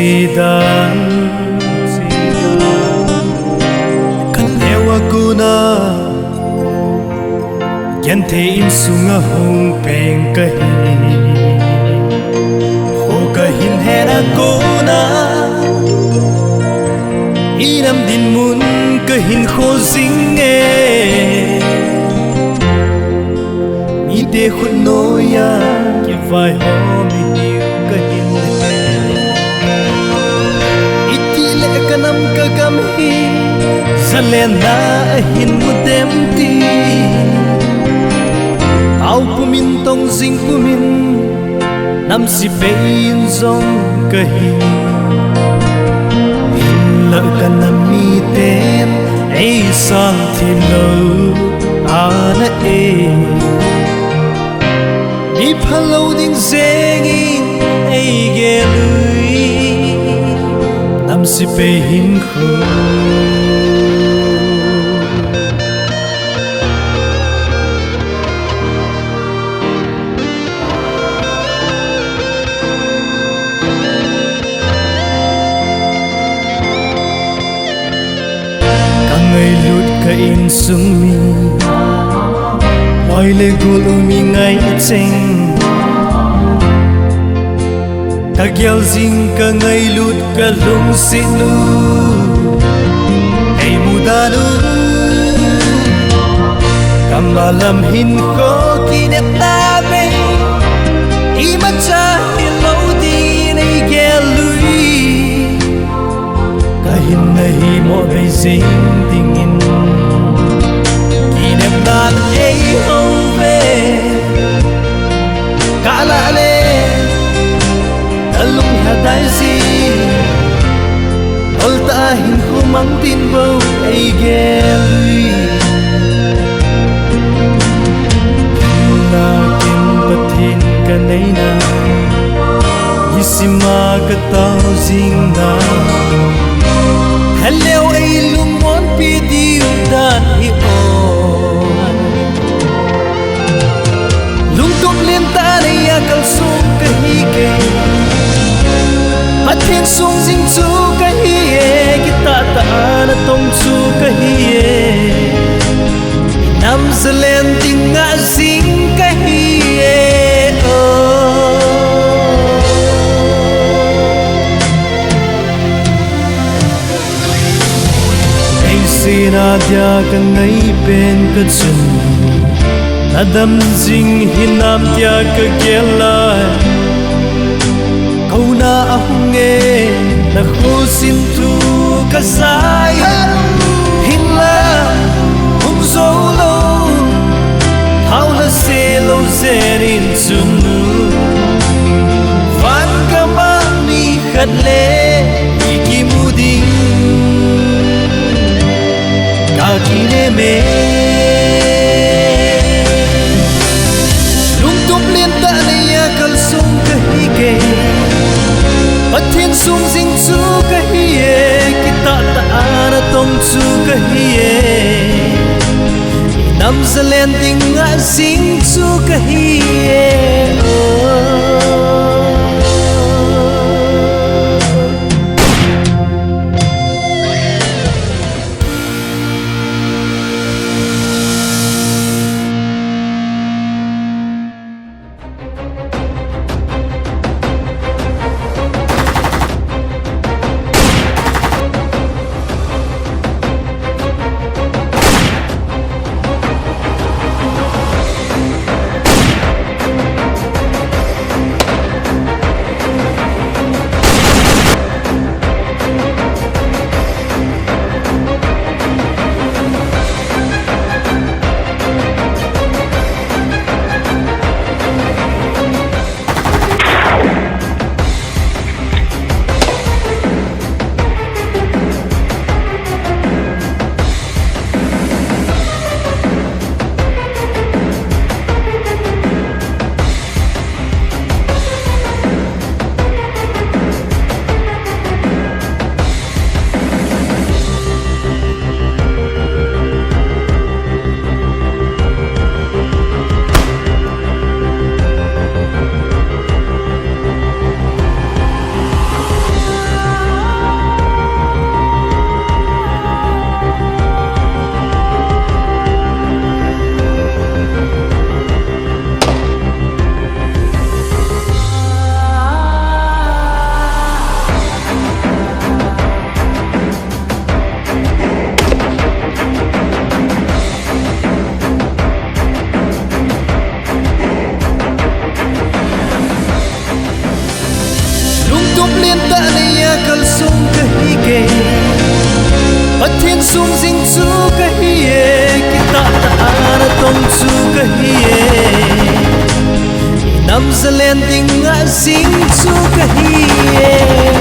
chedan kaneo akonna genthei insung ahungpeng kahi kahinhei akonna inam din mun kahinkho jing Mite khutnoiya kivai ihiu kahinhei itihleh kanam kagamhi zalena ahin mudem ti au pumin tong jing pumin nam si pein zong kahi Hinlah Kanam Mite ai sang thiên lâu ana mi phal ding zengi ai ge lui nam si pein khuol insung mi Wycliff gul umi ngai cheng kagyal jing ka ngai lut ka lung sinu ei mudanu kamalam hinkho kinep tabe imacha hilodi nei gelui kahinhei mo beijing dingin dan ahove kalale alung hadai si olta hinkho mang tin bo ai gelui na kin pathin kanaina isima ka tau jingna hello ai lungmon pidi dan hi kal sung kahi ke pathin sung jing chu kahi kita ta na tong chu kahi nam zalen ting nga jing kahi ai sina dia ka ngai pen ka chun Adam jing hinam tia ka gelai kauna ahunge na khusin tu ka sai Hinlah umzolo haula selo zerin sunu van kagamhi ihiu ikimuding kakine me pathin sung jing chu kahi kita ta na tong chu kahi nam zalen ding nga jing chu kahi sung sing chu kahi kita ta tong chu kahi nam zalen ding a sing chu kahi